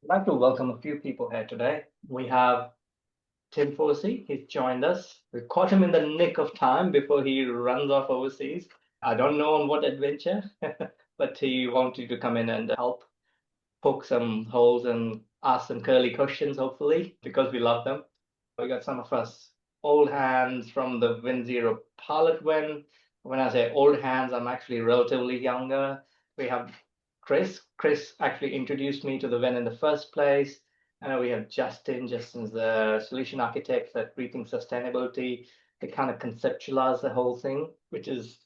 I'd like to welcome a few people here today. We have Tim Forsey. He's joined us. We caught him in the nick of time before he runs off overseas. I don't know on what adventure, but he wanted to come in and help poke some holes and ask some curly questions, hopefully, because we love them. We got some of us old hands from the WinZero pilot win. When I say old hands, I'm actually relatively younger. We have Chris. Chris actually introduced me to the VEN in the first place. I know we have Justin. Justin's the solution architect that Rethink Sustainability. They kind of conceptualize the whole thing, which is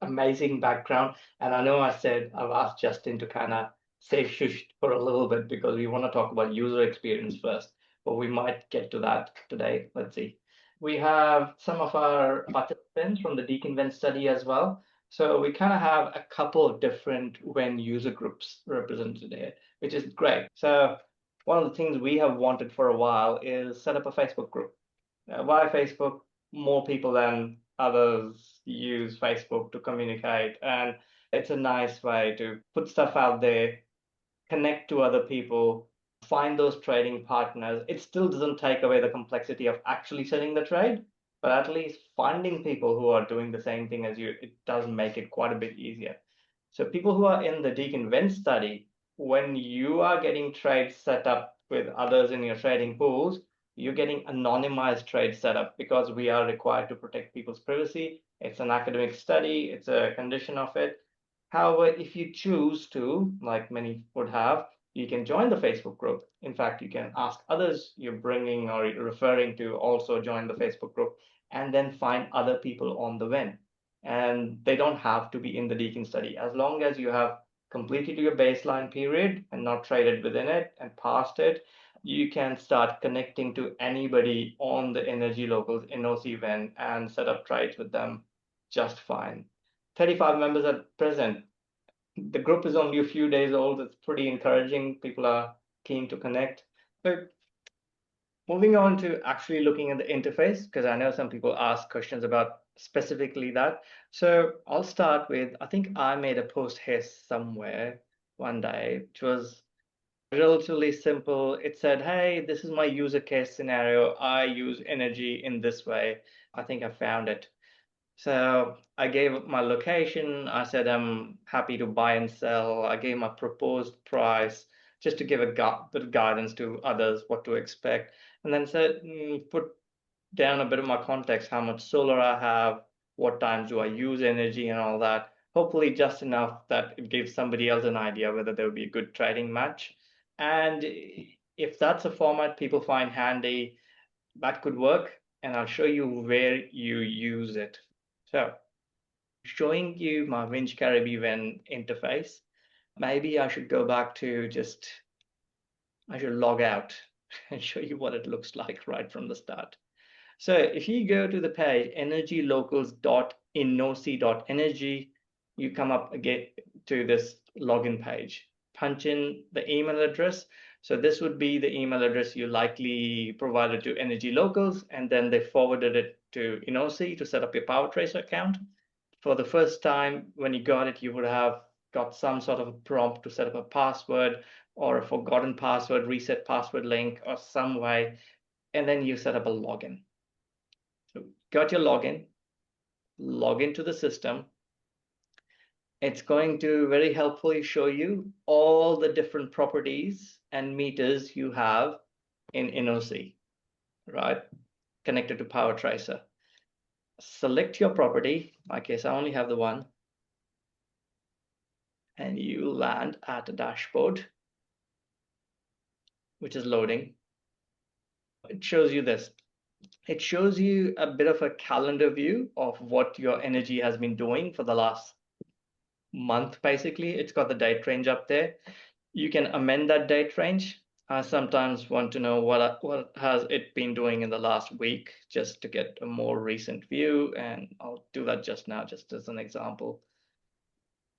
amazing background. And I know I said I've asked Justin to kind of say shush for a little bit because we want to talk about user experience first, but we might get to that today. Let's see. We have some of our participants from the Deakin VEN study as well. So we kind of have a couple of different VEN user groups represented here, which is great. So one of the things we have wanted for a while is set up a Facebook group. Why Facebook? More people than others use Facebook to communicate, and it's a nice way to put stuff out there, connect to other people, find those trading partners. It still doesn't take away the complexity of actually selling the trade, but at least finding people who are doing the same thing as you, it does make it quite a bit easier. So people who are in the Deakin VEN study, when you are getting trades set up with others in your trading pools, you're getting anonymized trades set up because we are required to protect people's privacy. It's an academic study, it's a condition of it. However, if you choose to, like many would have, you can join the Facebook group. In fact, you can ask others you're bringing or referring to also join the Facebook group and then find other people on the VEN. And they don't have to be in the Deakin study. As long as you have completed your baseline period and not traded within it and passed it, you can start connecting to anybody on the Energy Locals Enosi VEN and set up trades with them just fine. 35 members at present. The group is only a few days old. It's pretty encouraging. People are keen to connect. But moving on to actually looking at the interface, because I know some people ask questions about specifically that. So I'll start with, I think I made a post here somewhere one day, which was relatively simple. It said, hey, this is my use case scenario. I use energy in this way. I think I found it. So I gave my location. I said I'm happy to buy and sell. I gave my proposed price just to give a bit of guidance to others what to expect. And then said, put down a bit of my context, how much solar I have, what times do I use energy and all that. Hopefully just enough that it gives somebody else an idea whether there would be a good trading match. And if that's a format people find handy, that could work. And I'll show you where you use it. So showing you my Winch Caribbean VEN interface, maybe I should go back to I should log out and show you what it looks like right from the start. So if you go to the page energylocals.enosi.energy, you come up again to this login page. Punch in the email address. So this would be the email address you likely provided to Energy Locals, and then they forwarded it to Enosi to set up your Powertracer account. For the first time when you got it, you would have got some sort of a prompt to set up a password or a forgotten password, reset password link, or some way, and then you set up a login. So got your login, log into the system. It's going to very helpfully show you all the different properties and meters you have in Enosi, right? Connected to Powertracer. Select your property. In my case, I only have the one. And you land at a dashboard, which is loading. It shows you this. It shows you a bit of a calendar view of what your energy has been doing for the last month, basically. It's got the date range up there. You can amend that date range. I sometimes want to know what has it been doing in the last week, just to get a more recent view, and I'll do that just now, just as an example.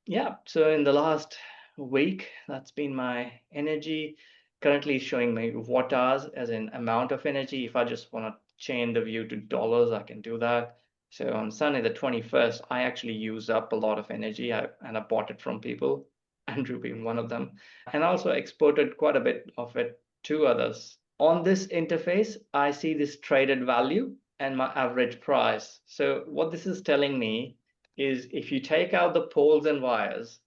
Yeah, so in the last week, that's been my energy. Currently showing me watt hours as in amount of energy. If I just want to change the view to dollars, I can do that. So on Sunday the 21st, I actually used up a lot of energy and I bought it from people. Andrew being one of them, and also exported quite a bit of it to others. On this interface, I see this traded value and my average price. So what this is telling me is if you take out the poles and wires,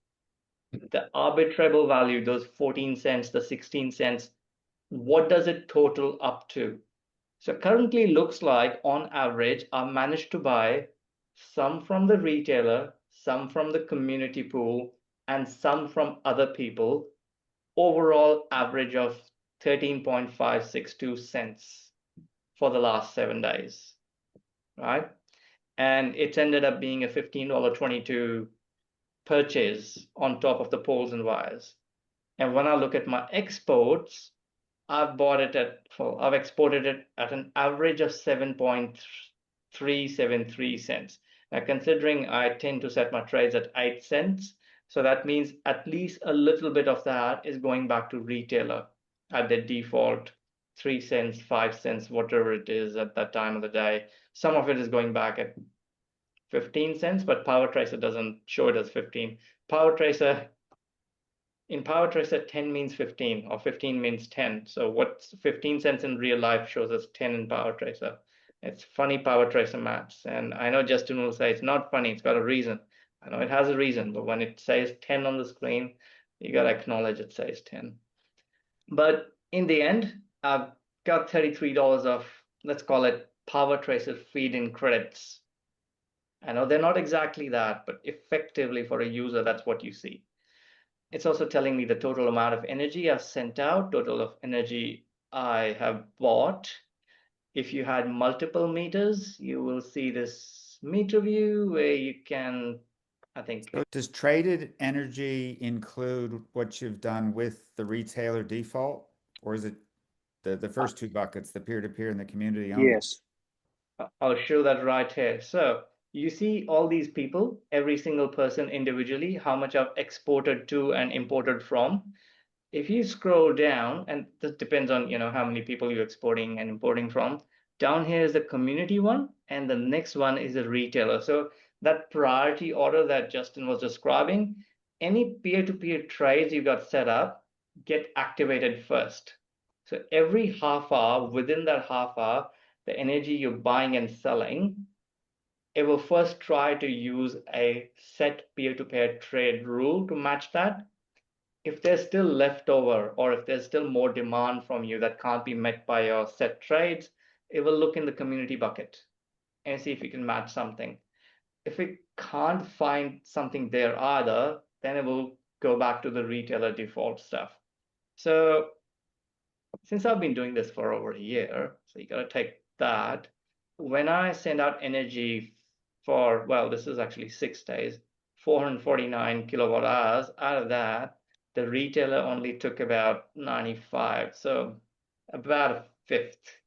the arbitrable value, those 14 cents, the 16 cents, what does it total up to? So currently looks like on average, I've managed to buy some from the retailer, some from the community pool, and some from other people. Overall average of 13.562 cents for the last 7 days, right? And it's ended up being a $15.22 purchase on top of the poles and wires. And when I look at my exports, I've exported it at an average of 7.373 cents. Now, considering I tend to set my trades at 8 cents, so that means at least a little bit of that is going back to retailer at the default 3 cents, 5 cents, whatever it is at that time of the day. Some of it is going back at 15 cents, but Powertracer doesn't show it as 15. In Powertracer, 10 means 15 or 15 means 10. So what's 15 cents in real life shows us 10 in Powertracer. It's funny Powertracer maths. And I know Justin will say it's not funny, it's got a reason. I know it has a reason, but when it says 10 on the screen, you got to acknowledge it says 10. But in the end, I've got $33 of, let's call it Powertracer feed-in credits. I know they're not exactly that, but effectively for a user, that's what you see. It's also telling me the total amount of energy I've sent out, total of energy I have bought. If you had multiple meters, you will see this meter view where you can, I think. So does traded energy include what you've done with the retailer default, or is it the first two buckets, the peer-to-peer and the community only? Yes. I'll show that right here. So you see all these people, every single person individually, how much I've exported to and imported from. If you scroll down, and this depends on how many people you're exporting and importing from, down here is the community one, and the next one is a retailer. So that priority order that Justin was describing, any peer-to-peer trades you got set up get activated first. So every half hour, within that half hour, the energy you're buying and selling, it will first try to use a set peer-to-peer trade rule to match that. If there's still leftover or if there's still more demand from you that can't be met by your set trades, it will look in the community bucket and see if you can match something. If it can't find something there either, then it will go back to the retailer default stuff. So since I've been doing this for over a year, so you got to take that. When I send out energy for, well, this is actually 6 days, 449 kilowatt hours, out of that, the retailer only took about 95, so about a fifth.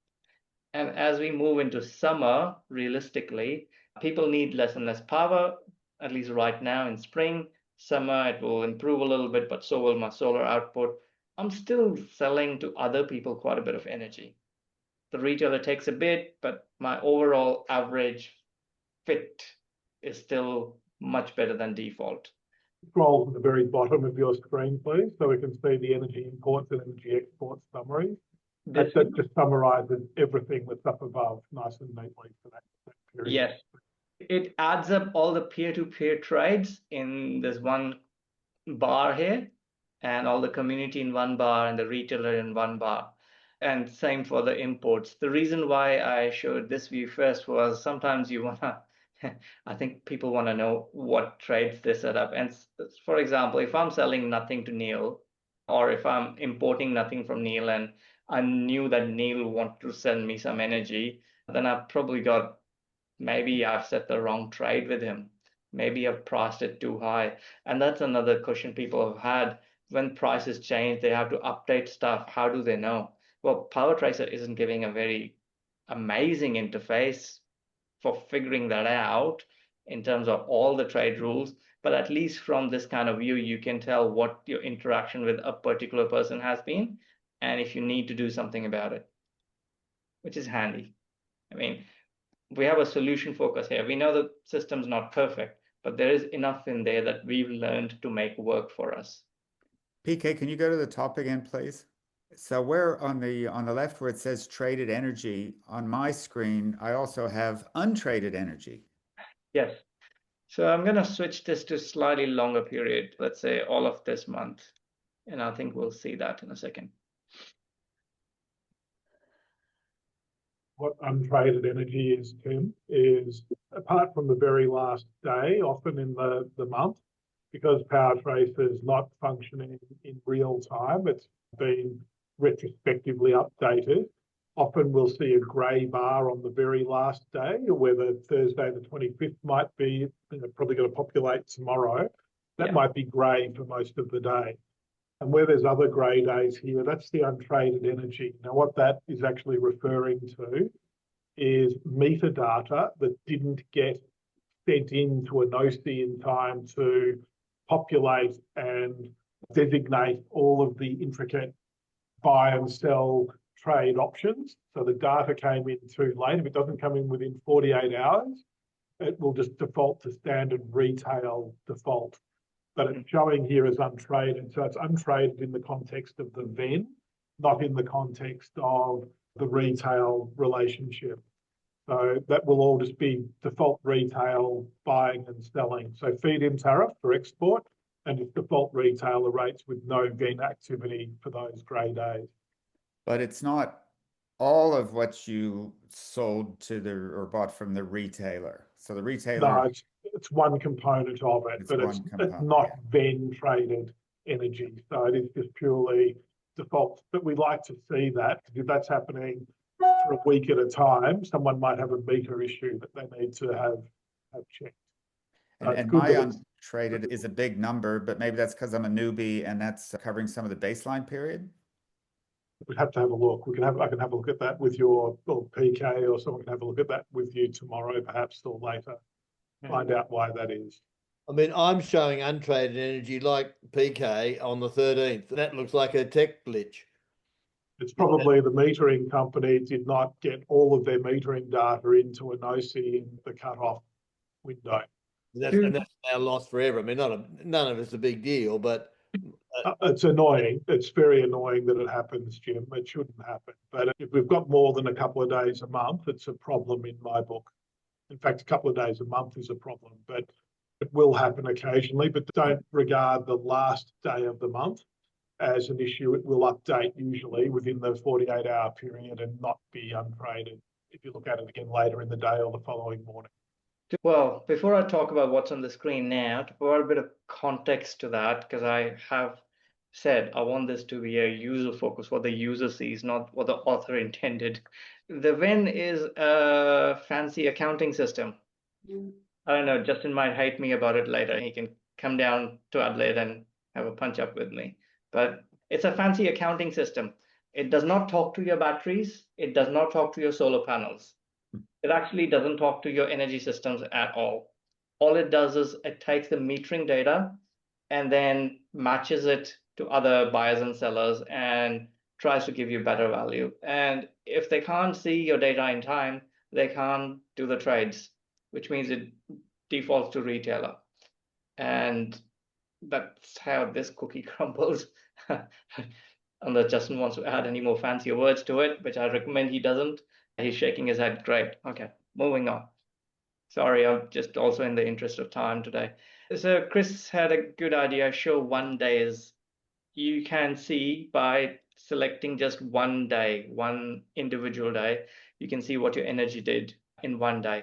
And as we move into summer, realistically, people need less and less power, at least right now in spring. Summer, it will improve a little bit, but so will my solar output. I'm still selling to other people quite a bit of energy. The retailer takes a bit, but my overall average fit is still much better than default. Scroll to the very bottom of your screen, please, so we can see the energy imports and energy exports summary. That just summarizes everything that's up above nice and neatly for that period. Yes. It adds up all the peer-to-peer trades in this one bar here, and all the community in one bar and the retailer in one bar. And same for the imports. The reason why I showed this view first was sometimes you wanna, I think people want to know what trades they set up. And for example, if I'm selling nothing to Neil, or if I'm importing nothing from Neil and I knew that Neil wanted to send me some energy, then I've probably got, maybe I've set the wrong trade with him. Maybe I've priced it too high. And that's another question people have had. When prices change, they have to update stuff. How do they know? Well, Powertracer isn't giving a very amazing interface for figuring that out in terms of all the trade rules, but at least from this kind of view, you can tell what your interaction with a particular person has been, and if you need to do something about it, which is handy. I mean, we have a solution focus here. We know the system's not perfect, but there is enough in there that we've learned to make work for us. PK, can you go to the top again, please? So where on the left where it says traded energy, on my screen, I also have untraded energy. Yes. So I'm going to switch this to slightly longer period, let's say all of this month. And I think we'll see that in a second. What untraded energy is, Tim, is apart from the very last day, often in the month, because Powertracer is not functioning in real time, it's been retrospectively updated. Often we'll see a grey bar on the very last day, or whether Thursday the 25th might be, probably going to populate tomorrow. That might be grey for most of the day. And where there's other grey days here, that's the untraded energy. Now, what that is actually referring to is metadata that didn't get sent into Enosi in time to populate and designate all of the intricate buy and sell trade options. So the data came in too late. If it doesn't come in within 48 hours, it will just default to standard retail default. But it's showing here as untraded. So it's untraded in the context of the VEN, not in the context of the retail relationship. So that will all just be default retail buying and selling. So feed-in tariff for export and it's default retailer rates with no VEN activity for those grey days. But it's not all of what you sold to or bought from the retailer. So the retailer. No, it's one component of it, but it's not VEN traded energy. So it is just purely default. But we like to see that, because if that's happening for a week at a time, someone might have a meter issue that they need to have checked. And my untraded is a big number, but maybe that's because I'm a newbie and that's covering some of the baseline period. We'd have to have a look. I can have a look at that with your PK, or someone can have a look at that with you tomorrow, perhaps, or later. Find out why that is. I mean, I'm showing untraded energy like PK on the 13th. That looks like a tech glitch. It's probably the metering company did not get all of their metering data into Enosi in the cutoff window. And that's now lost forever. I mean, none of it's a big deal, but it's annoying. It's very annoying that it happens, Jim. It shouldn't happen. But if we've got more than a couple of days a month, it's a problem in my book. In fact, a couple of days a month is a problem, but it will happen occasionally. But don't regard the last day of the month as an issue. It will update usually within the 48-hour period and not be untraded if you look at it again later in the day or the following morning. Well, before I talk about what's on the screen now, to provide a bit of context to that, because I have said I want this to be a user focus, what the user sees, not what the author intended. The VEN is a fancy accounting system. I don't know, Justin might hate me about it later. He can come down to Adelaide and have a punch up with me. But it's a fancy accounting system. It does not talk to your batteries. It does not talk to your solar panels. It actually doesn't talk to your energy systems at all. All it does is it takes the metering data and then matches it to other buyers and sellers and tries to give you better value. And if they can't see your data in time, they can't do the trades, which means it defaults to retailer. And that's how this cookie crumbles. Unless Justin wants to add any more fancier words to it, which I recommend he doesn't. He's shaking his head. Great. Okay, moving on. Sorry, I'm just also in the interest of time today. So Chris had a good idea. Show 1 day is, you can see by selecting just 1 day, one individual day, you can see what your energy did in 1 day.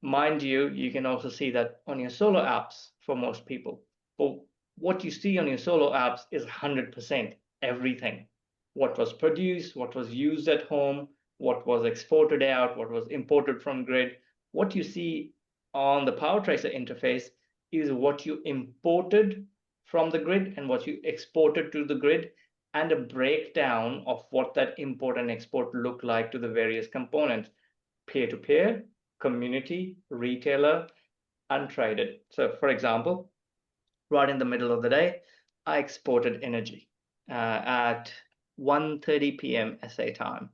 Mind you, you can also see that on your solar apps for most people. But what you see on your solar apps is 100%, everything. What was produced, what was used at home, what was exported out, what was imported from grid. What you see on the Powertracer interface is what you imported from the grid and what you exported to the grid, and a breakdown of what that import and export look like to the various components: peer-to-peer, community, retailer, untraded. So for example, right in the middle of the day, I exported energy at 1:30 p.m. SA time.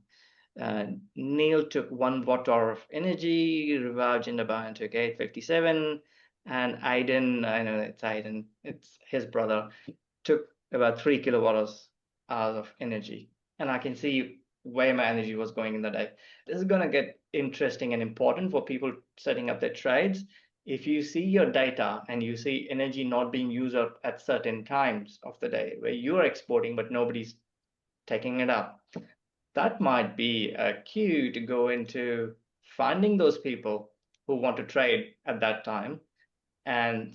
Neil took 1 watt-hour of energy, Rivage and Abayan took 857, And Aiden, I know it's Aiden, it's his brother, took about 3 kilowatt hours of energy. And I can see where my energy was going in the day. This is going to get interesting and important for people setting up their trades. If you see your data and you see energy not being used up at certain times of the day where you're exporting but nobody's taking it up, that might be a cue to go into finding those people who want to trade at that time and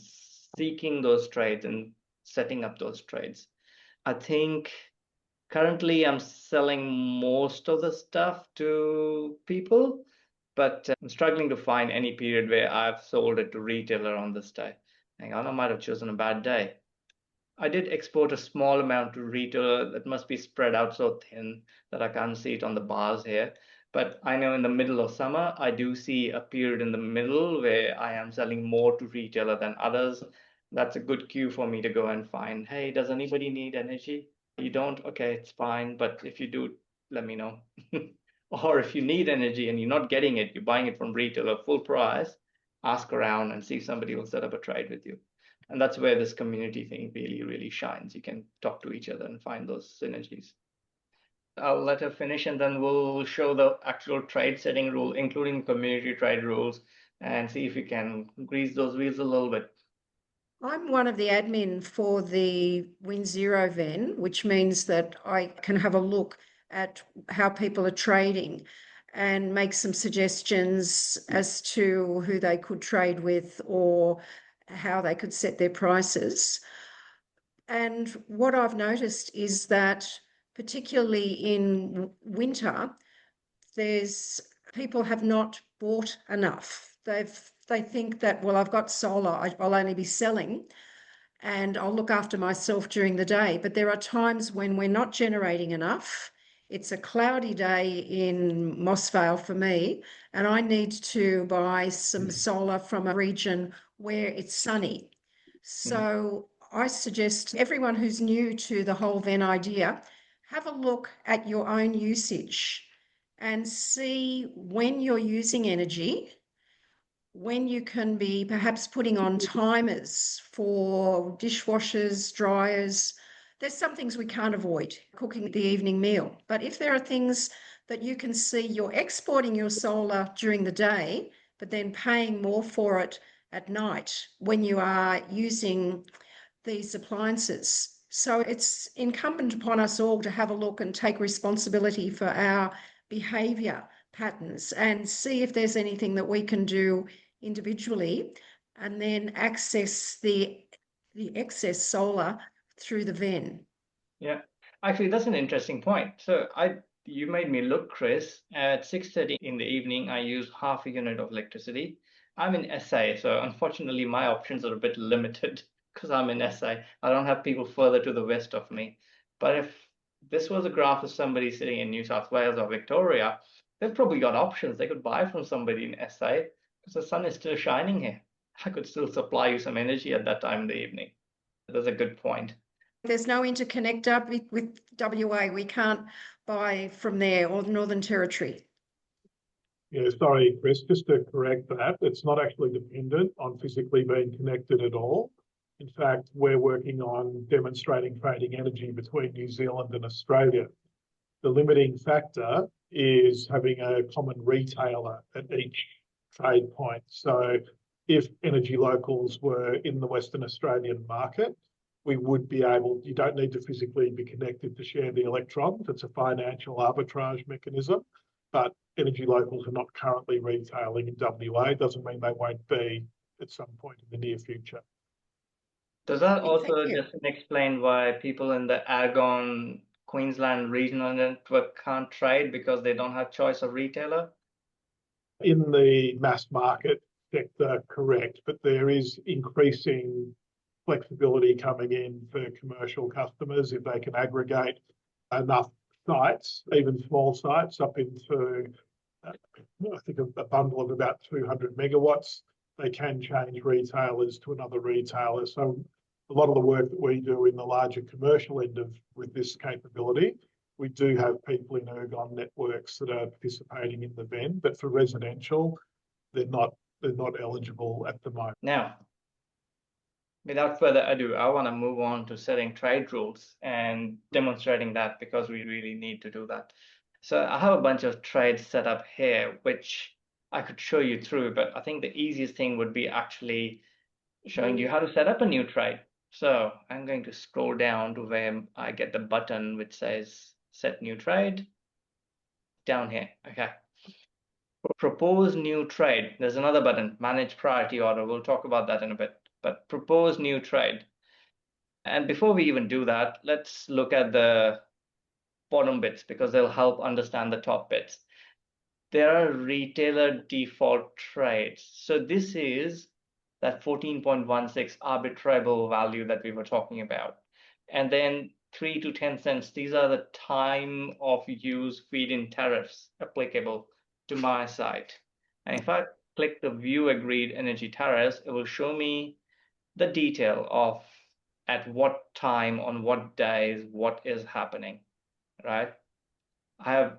seeking those trades and setting up those trades. I think currently I'm selling most of the stuff to people, but I'm struggling to find any period where I've sold it to retailer on this day. Hang on, I might have chosen a bad day. I did export a small amount to retailer that must be spread out so thin that I can't see it on the bars here. But I know in the middle of summer, I do see a period in the middle where I am selling more to retailer than others. That's a good cue for me to go and find, hey, does anybody need energy? You don't? Okay, it's fine. But if you do, let me know. Or if you need energy and you're not getting it, you're buying it from retailer full price, ask around and see if somebody will set up a trade with you. And that's where this community thing really, really shines. You can talk to each other and find those synergies. I'll let her finish and then we'll show the actual trade setting rule, including community trade rules, and see if we can grease those wheels a little bit. I'm one of the admin for the WinZero VEN, which means that I can have a look at how people are trading and make some suggestions as to who they could trade with or how they could set their prices. And what I've noticed is that particularly in winter, people have not bought enough. They think that, well, I've got solar, I'll only be selling and I'll look after myself during the day. But there are times when we're not generating enough. It's a cloudy day in Moss Vale for me, and I need to buy some solar from a region where it's sunny. So I suggest everyone who's new to the whole VEN idea, have a look at your own usage and see when you're using energy, when you can be perhaps putting on timers for dishwashers, dryers. There's some things we can't avoid, cooking the evening meal. But if there are things that you can see you're exporting your solar during the day, but then paying more for it at night when you are using these appliances. So it's incumbent upon us all to have a look and take responsibility for our behaviour patterns and see if there's anything that we can do individually and then access the excess solar through the VEN. Yeah, actually, that's an interesting point. So you made me look, Chris. At 6:30 in the evening, I use half a unit of electricity. I'm in SA, so unfortunately, my options are a bit limited because I'm in SA. I don't have people further to the west of me. But if this was a graph of somebody sitting in New South Wales or Victoria, they've probably got options. They could buy from somebody in SA because the sun is still shining here. I could still supply you some energy at that time in the evening. That's a good point. There's no interconnector with WA. We can't buy from there or the Northern Territory. Yeah, sorry, Chris, just to correct that, it's not actually dependent on physically being connected at all. In fact, we're working on demonstrating trading energy between New Zealand and Australia. The limiting factor is having a common retailer at each trade point. So if Energy Locals were in the Western Australian market, we would be able, you don't need to physically be connected to share the electrons. It's a financial arbitrage mechanism, but Energy Locals are not currently retailing in WA. It doesn't mean they won't be at some point in the near future. Does that Thank also you. just explain why people in the Argonne, Queensland regional network can't trade because they don't have choice of retailer? In the mass market sector, correct, but there is increasing flexibility coming in for commercial customers if they can aggregate enough sites, even small sites, up into, I think, a bundle of about 200 megawatts. They can change retailers to another retailer. So a lot of the work that we do in the larger commercial end of with this capability, we do have people in Argonne networks that are participating in the VEN, but for residential, they're not eligible at the moment. Now, without further ado, I want to move on to setting trade rules and demonstrating that, because we really need to do that. So I have a bunch of trades set up here, which I could show you through, but I think the easiest thing would be actually showing you how to set up a new trade. So I'm going to scroll down to where I get the button which says set new trade down here. Okay. Propose new trade. There's another button, manage priority order. We'll talk about that in a bit, but propose new trade. And before we even do that, let's look at the bottom bits, because they'll help understand the top bits. There are retailer default trades. So this is that 14.16 arbitrable value that we were talking about. And then 3 to 10 cents, these are the time of use feed-in tariffs applicable to my site. And if I click the view agreed energy tariffs, it will show me the detail of at what time, on what days, what is happening, right? I have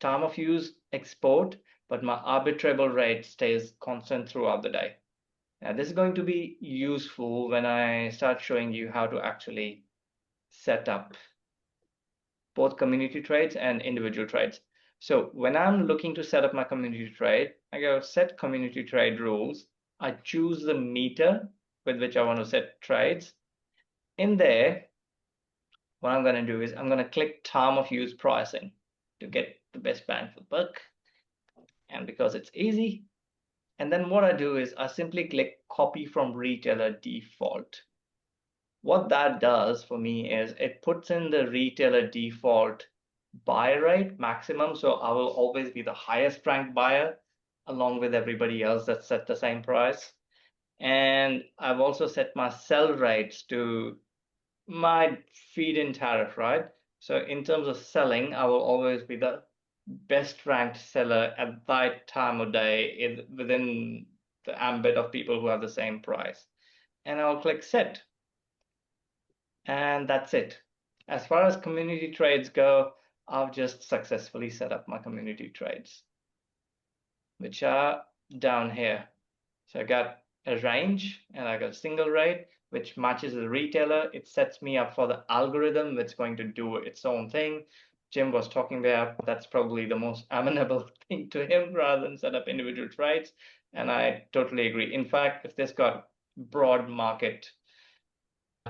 time of use export, but my arbitrable rate stays constant throughout the day. Now, this is going to be useful when I start showing you how to actually set up both community trades and individual trades. So when I'm looking to set up my community trade, I go set community trade rules. I choose the meter with which I want to set trades. In there, what I'm going to do is I'm going to click time of use pricing to get the best bang for the buck. And because it's easy, and then what I do is I simply click copy from retailer default. What that does for me is it puts in the retailer default buy rate maximum. So I will always be the highest ranked buyer along with everybody else that's set the same price. And I've also set my sell rates to my feed-in tariff, right? So in terms of selling, I will always be the best ranked seller at that time of day within the ambit of people who have the same price. And I'll click set. And that's it. As far as community trades go, I've just successfully set up my community trades, which are down here. So I got a range and I got a single rate, which matches the retailer. It sets me up for the algorithm that's going to do its own thing. Jim was talking about, that's probably the most amenable thing to him rather than set up individual trades. And I totally agree. In fact, if this got broad market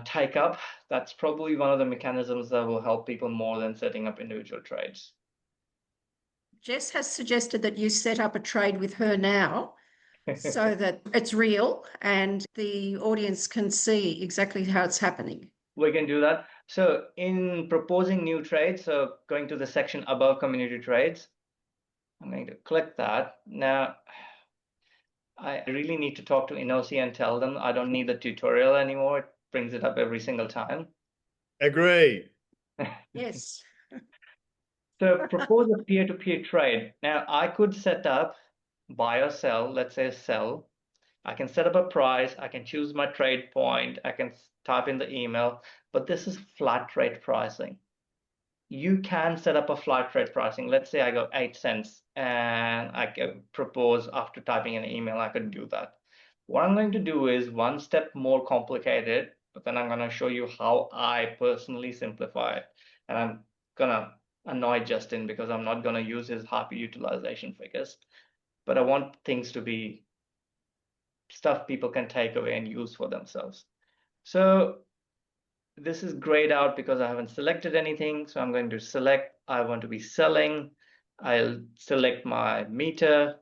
take up, that's probably one of the mechanisms that will help people more than setting up individual trades. Jess has suggested that you set up a trade with her now so that it's real and the audience can see exactly how it's happening. We can do that. So in proposing new trades, so going to the section above community trades, I'm going to click that. Now, I really need to talk to Enosi and tell them I don't need the tutorial anymore. It brings it up every single time. Agreed. Yes. So propose a peer-to-peer trade. Now, I could set up buy or sell, let's say sell. I can set up a price. I can choose my trade point. I can type in the email, but this is flat rate pricing. You can set up a flat rate pricing. Let's say I got 8 cents and I can propose after typing an email, I could do that. What I'm going to do is one step more complicated, but then I'm going to show you how I personally simplify it. And I'm going to annoy Justin because I'm not going to use his happy utilization figures, but I want things to be stuff people can take away and use for themselves. So this is grayed out because I haven't selected anything. So I'm going to select, I want to be selling. I'll select my meter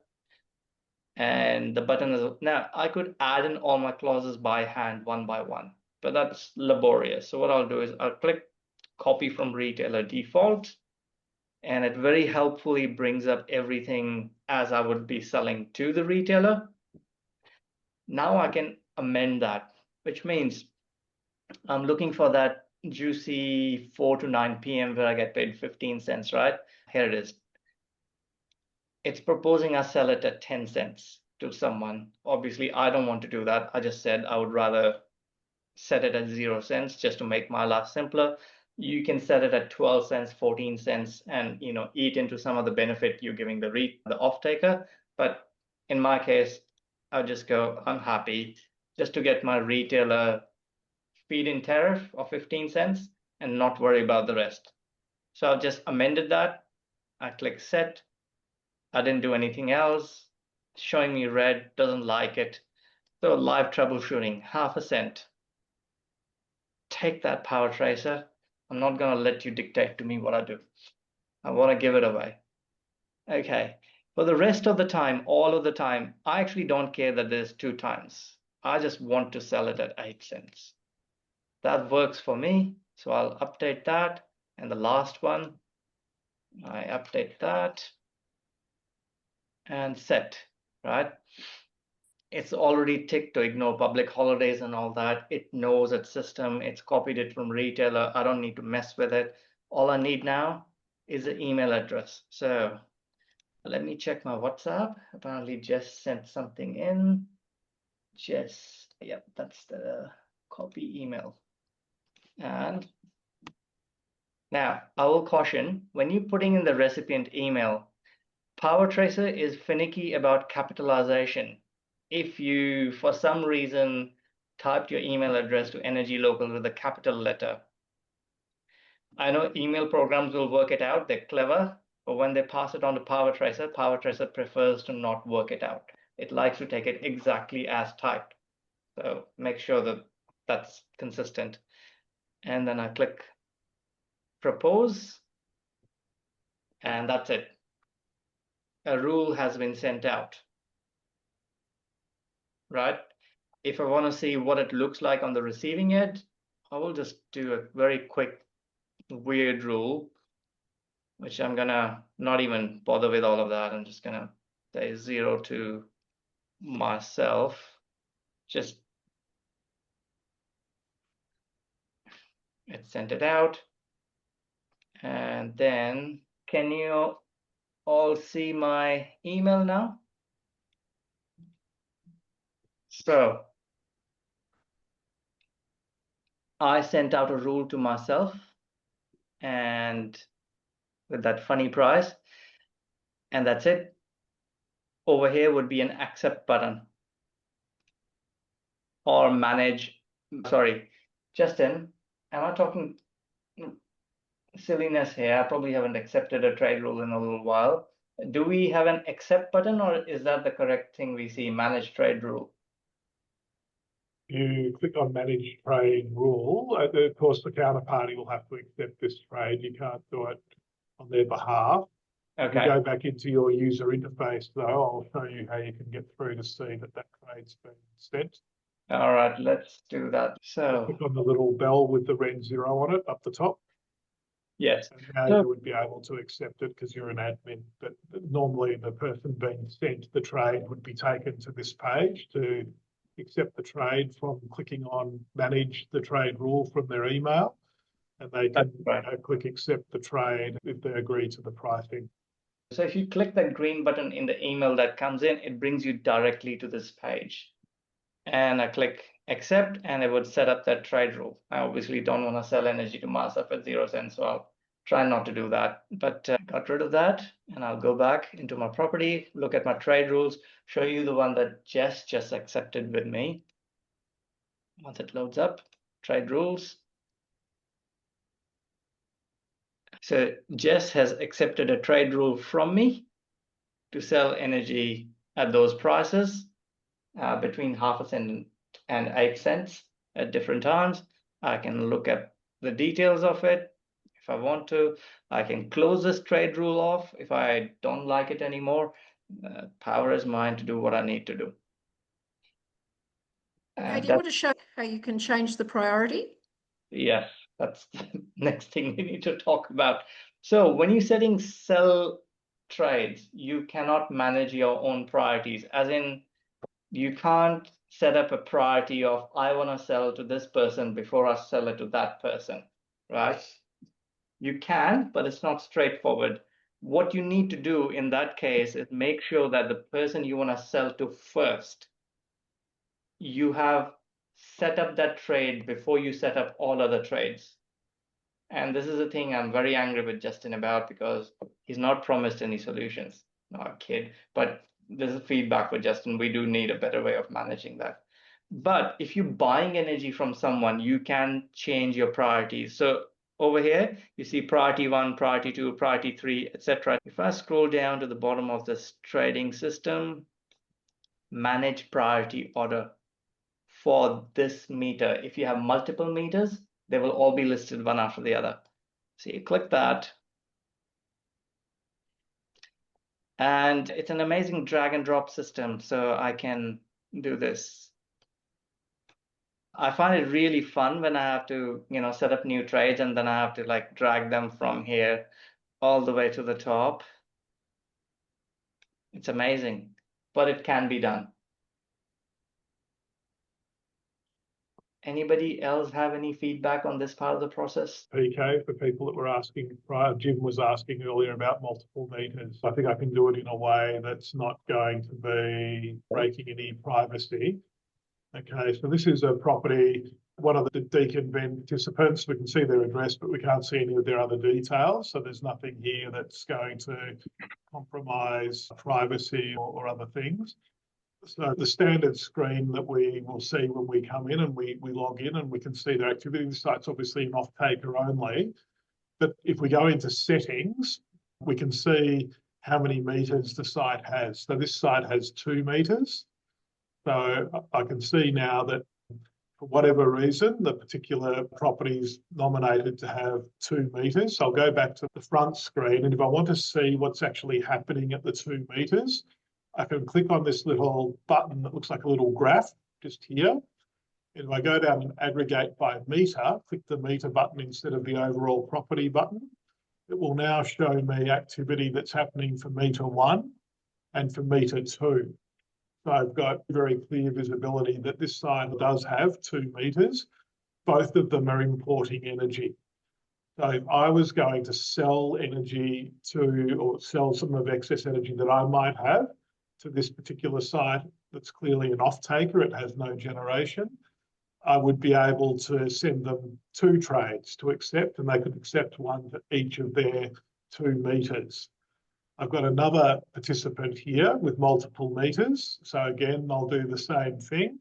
and the button is, now I could add in all my clauses by hand, one by one, but that's laborious. So what I'll do is I'll click copy from retailer default, and it very helpfully brings up everything as I would be selling to the retailer. Now I can amend that, which means I'm looking for that juicy 4 to 9 p.m. where I get paid 15 cents, right? Here it is. It's proposing I sell it at 10 cents to someone. Obviously, I don't want to do that. I just said I would rather set it at 0 cents just to make my life simpler. You can set it at 12 cents, 14 cents, and eat into some of the benefit you're giving the off taker. But in my case, I'll just go, I'm happy just to get my retailer feed-in tariff of 15 cents and not worry about the rest. So I've just amended that. I click set. I didn't do anything else. Showing me red, doesn't like it. So live troubleshooting, half a cent. Take that, Powertracer. I'm not going to let you dictate to me what I do. I want to give it away. Okay. For the rest of the time, all of the time, I actually don't care that there's 2 times. I just want to sell it at 8 cents. That works for me. So I'll update that. And the last one, I update that and set, right? It's already ticked to ignore public holidays and all that. It knows its system. It's copied it from retailer. I don't need to mess with it. All I need now is the email address. So let me check my WhatsApp. Apparently Jess sent something in. Jess, yep, that's the copy email. And now I will caution, when you're putting in the recipient email, Powertracer is finicky about capitalization. If you, for some reason, typed your email address to Energy Local with a capital letter, I know email programs will work it out. They're clever, but when they pass it on to Powertracer, Powertracer prefers to not work it out. It likes to take it exactly as typed. So make sure that that's consistent. And then I click propose, and that's it. A rule has been sent out, right? If I want to see what it looks like on the receiving end, I will just do a very quick weird rule, which I'm gonna not even bother with all of that. I'm just gonna say 0 to myself. Just it sent it out. And then can you all see my email now? So I sent out a rule to myself and with that funny price, and that's it. Over here would be an accept button or manage. Sorry, Justin, am I talking silliness here? I probably haven't accepted a trade rule in a little while. Do we have an accept button, or is that the correct thing we see, manage trade rule? You click on manage trade rule. Of course, the counterparty will have to accept this trade. You can't do it on their behalf. If you Okay. go back into your user interface, though, I'll show you how you can get through to see that that trade's been sent. All right, let's do that. So Click on the little bell with the WinZero on it up the top. yes. And now So you would be able to accept it because you're an admin. But normally the person being sent the trade would be taken to this page to accept the trade from clicking on manage the trade rule from their email. And they can right. click accept the trade if they agree to the pricing. So if you click that green button in the email that comes in, it brings you directly to this page. And I click accept, and it would set up that trade rule. I obviously don't want to sell energy to myself at 0 cents, so I'll try not to do that. But got rid of that, and I'll go back into my property, look at my trade rules, show you the one that Jess just accepted with me. Once it loads up, trade rules. So Jess has accepted a trade rule from me to sell energy at those prices between half a cent and 8 cents at different times. I can look at the details of it if I want to. I can close this trade rule off if I don't like it anymore. Power is mine to do what I need to do. Hey, do you want to show how you can change the priority? Yes, that's the next thing we need to talk about. So when you're setting sell trades, you cannot manage your own priorities, as in you can't set up a priority of I want to sell to this person before I sell it to that person, right? You can, but it's not straightforward. What you need to do in that case is make sure that the person you want to sell to first, you have set up that trade before you set up all other trades. And this is the thing I'm very angry with Justin about, because he's not promised any solutions. No, I'm kidding. But this is feedback for Justin. We do need a better way of managing that. But if you're buying energy from someone, you can change your priorities. So over here, you see priority 1, priority 2, priority 3, etc. If I scroll down to the bottom of this trading system, manage priority order for this meter. If you have multiple meters, they will all be listed one after the other. So you click that. And it's an amazing drag and drop system. So I can do this. I find it really fun when I have to, set up new trades and then I have to like drag them from here all the way to the top. It's amazing, but it can be done. Anybody else have any feedback on this part of the process? PK, for people that were asking, Jim was asking earlier about multiple meters. I think I can do it in a way that's not going to be breaking any privacy. Okay, so this is a property, one of the Deakin VEN participants. We can see their address, but we can't see any of their other details. So there's nothing here that's going to compromise privacy or other things. So the standard screen that we will see when we come in and we log in and we can see their activity. The site's obviously an off-taker only. But if we go into settings, we can see how many meters the site has. So this site has 2 meters. So I can see now that for whatever reason, the particular property is nominated to have 2 meters. So I'll go back to the front screen. And if I want to see what's actually happening at the 2 meters, I can click on this little button that looks like a little graph just here. And if I go down and aggregate by meter, click the meter button instead of the overall property button, it will now show me activity that's happening for meter 1 and for meter 2. So I've got very clear visibility that this site does have 2 meters. Both of them are importing energy. So if I was going to sell energy or sell some of excess energy that I might have to this particular site that's clearly an off-taker, it has no generation, I would be able to send them 2 trades to accept, and they could accept one for each of their 2 meters. I've got another participant here with multiple meters. So again, I'll do the same thing.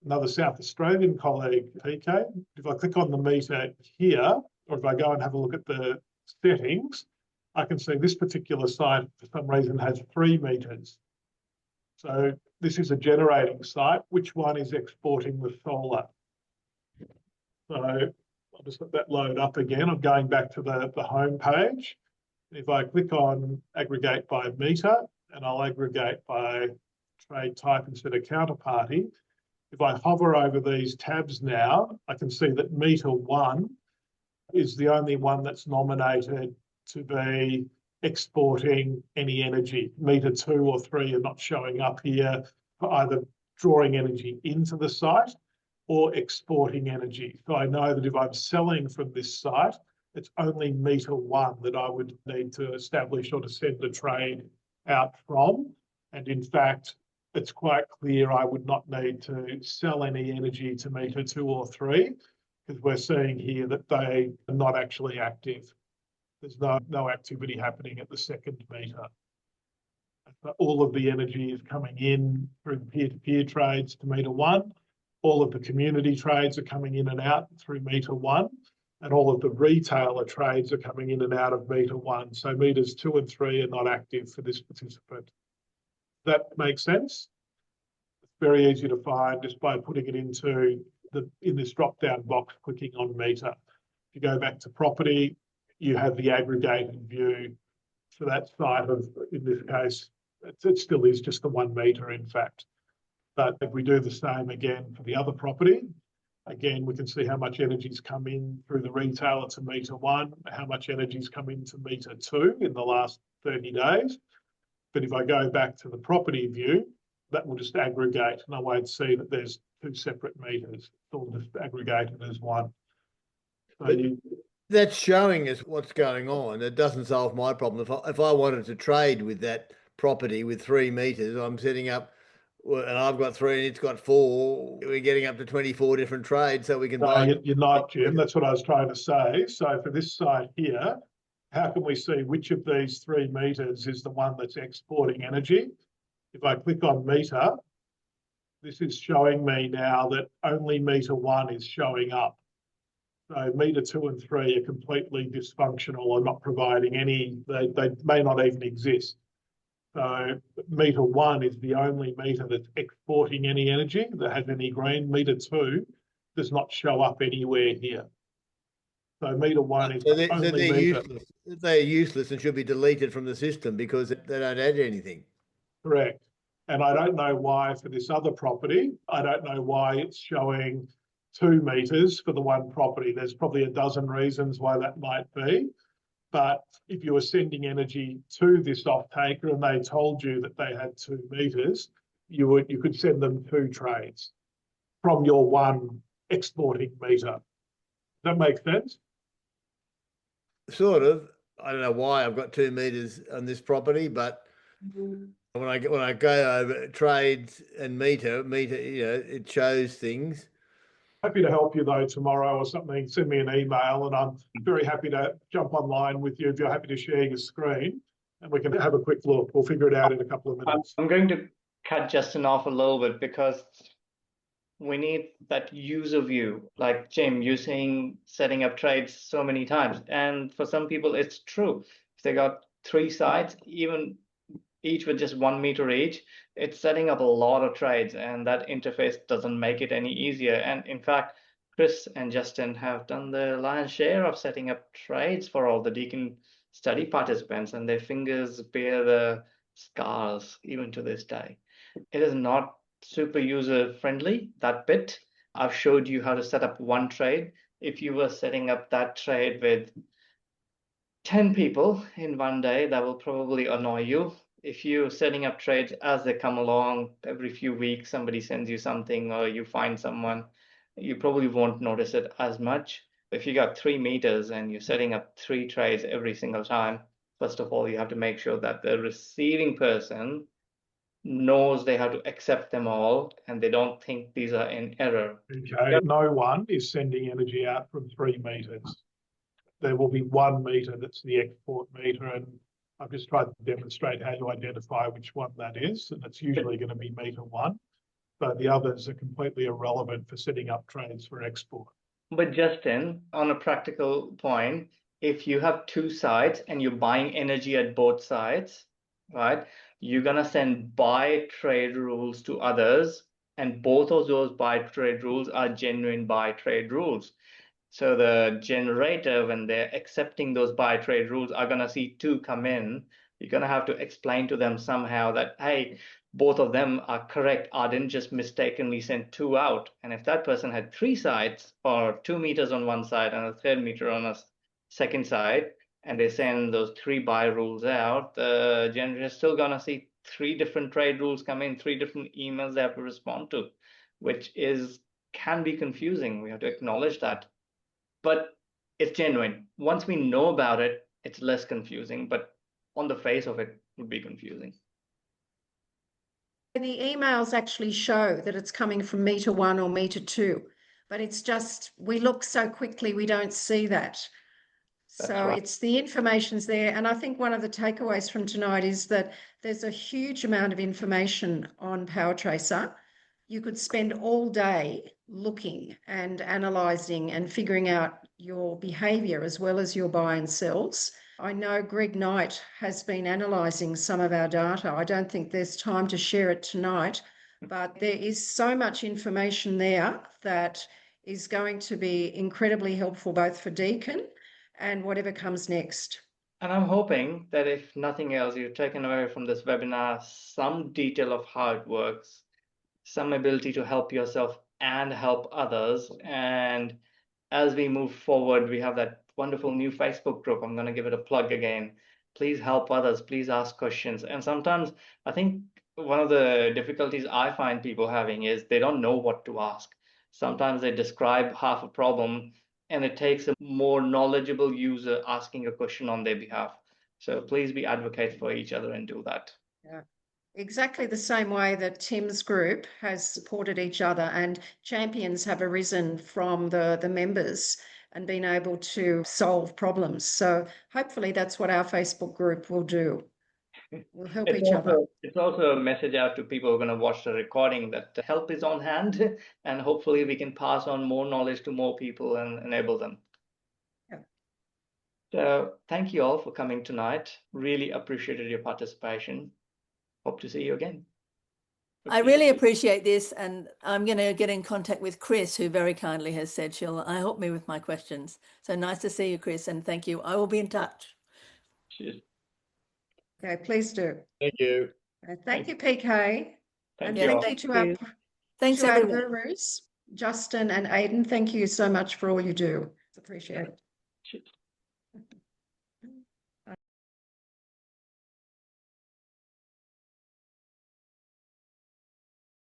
Another South Australian colleague, PK. If I click on the meter here, or if I go and have a look at the settings, I can see this particular site for some reason has 3 meters. So this is a generating site. Which one is exporting the solar? So I'll just let that load up again. I'm going back to the home page. If I click on aggregate by meter, and I'll aggregate by trade type instead of counterparty, if I hover over these tabs now, I can see that meter 1 is the only one that's nominated to be exporting any energy. Meter 2 or 3 are not showing up here for either drawing energy into the site or exporting energy. So I know that if I'm selling from this site, it's only meter 1 that I would need to establish or to send a trade out from. And in fact, it's quite clear I would not need to sell any energy to meter 2 or 3, because we're seeing here that they are not actually active. There's no activity happening at the 2nd meter. All of the energy is coming in through the peer-to-peer trades to meter 1. All of the community trades are coming in and out through meter 1. And all of the retailer trades are coming in and out of meter 1. So meters 2 and 3 are not active for this participant. That makes sense? It's very easy to find just by putting it into in this drop-down box, clicking on meter. If you go back to property, you have the aggregated view for that site of, in this case, it still is just the 1 meter, in fact. But if we do the same again for the other property, again, we can see how much energy's come in through the retailer to meter 1, how much energy's come into meter 2 in the last 30 days. But if I go back to the property view, that will just aggregate, and I won't see that there's 2 separate meters. It's all just aggregated as one. So that's showing us what's going on. It doesn't solve my problem. If I wanted to trade with that property with 3 meters, I'm setting up, and I've got 3 and it's got 4. We're getting up to 24 different trades, so we can buy. You're not, Jim. That's what I was trying to say. So for this site here, how can we see which of these 3 meters is the one that's exporting energy? If I click on meter, this is showing me now that only meter 1 is showing up. So meter 2 and 3 are completely dysfunctional or not providing any, they may not even exist. So meter 1 is the only meter that's exporting any energy that has any green. Meter 2 does not show up anywhere here. So meter 1 is the only they're meter. useless. They're useless and should be deleted from the system because they don't add anything. Correct. And I don't know why for this other property, I don't know why it's showing 2 meters for the one property. There's probably a dozen reasons why that might be. But if you were sending energy to this off-taker and they told you that they had 2 meters, you could send them 2 trades from your one exporting meter. Does that make sense? Sort of. I don't know why I've got 2 meters on this property, but when I go over trades and meter, it shows things. Happy to help you though tomorrow or something. Send me an email and I'm very happy to jump online with you if you're happy to share your screen and we can have a quick look. We'll figure it out in a couple of minutes. I'm going to cut Justin off a little bit because we need that user view. Like Jim, you're saying setting up trades so many times. And for some people, it's true. If they got 3 sites, even each with just 1 meter each, it's setting up a lot of trades and that interface doesn't make it any easier. And in fact, Chris and Justin have done the lion's share of setting up trades for all the Deakin Study participants and their fingers bear the scars even to this day. It is not super user friendly, that bit. I've showed you how to set up one trade. If you were setting up that trade with 10 people in one day, that will probably annoy you. If you're setting up trades as they come along, every few weeks somebody sends you something or you find someone, you probably won't notice it as much. If you got 3 meters and you're setting up 3 trades every single time, first of all, you have to make sure that the receiving person knows they have to accept them all and they don't think these are in error. Okay, no one is sending energy out from 3 meters. There will be 1 meter that's the export meter, and I've just tried to demonstrate how to identify which one that is, and it's usually going to be meter 1. So the others are completely irrelevant for setting up trades for export. But Justin, on a practical point, if you have 2 sites and you're buying energy at both sides, right, you're going to send buy trade rules to others, and both of those buy trade rules are genuine buy trade rules. So the generator, when they're accepting those buy trade rules, are going to see 2 come in. You're going to have to explain to them somehow that, hey, both of them are correct. I didn't just mistakenly send 2 out. And if that person had 3 sides or 2 meters on one side and a 3rd meter on a second side, and they send those 3 buy rules out, the generator is still going to see 3 different trade rules come in, 3 different emails they have to respond to, which can be confusing. We have to acknowledge that. But it's genuine. Once we know about it, it's less confusing, but on the face of it would be confusing. The emails actually show that it's coming from meter 1 or meter 2, but it's just, we look so quickly, we don't see that. So right. It's the information's there. And I think one of the takeaways from tonight is that there's a huge amount of information on Powertracer. You could spend all day looking and analysing and figuring out your behaviour as well as your buy and sells. I know Greg Knight has been analysing some of our data. I don't think there's time to share it tonight, but there is so much information there that is going to be incredibly helpful both for Deakin and whatever comes next. And I'm hoping that if nothing else, you've taken away from this webinar some detail of how it works, some ability to help yourself and help others. And as we move forward, we have that wonderful new Facebook group. I'm going to give it a plug again. Please help others. Please ask questions. And sometimes I think one of the difficulties I find people having is they don't know what to ask. Sometimes they describe half a problem and it takes a more knowledgeable user asking a question on their behalf. So please be advocates for each other and do that. Yeah. Exactly the same way that Tim's group has supported each other and champions have arisen from the members and been able to solve problems. So hopefully that's what our Facebook group will do. We'll help each other. It's also a message out to people who are going to watch the recording that help is on hand, and hopefully we can pass on more knowledge to more people and enable them. Yeah. So thank you all for coming tonight. Really appreciated your participation. Hope to see you again. I really appreciate this, and I'm going to get in contact with Chris, who very kindly has said she'll help me with my questions. So nice to see you, Chris, and thank you. I will be in touch. Cheers. Okay, please do. Thank you. Thank you, PK. Thank And you all. thank you to our, Thanks, to our everyone. gurus, Justin and Aidan. Thank you so much for all you do. It's appreciated. Cheers.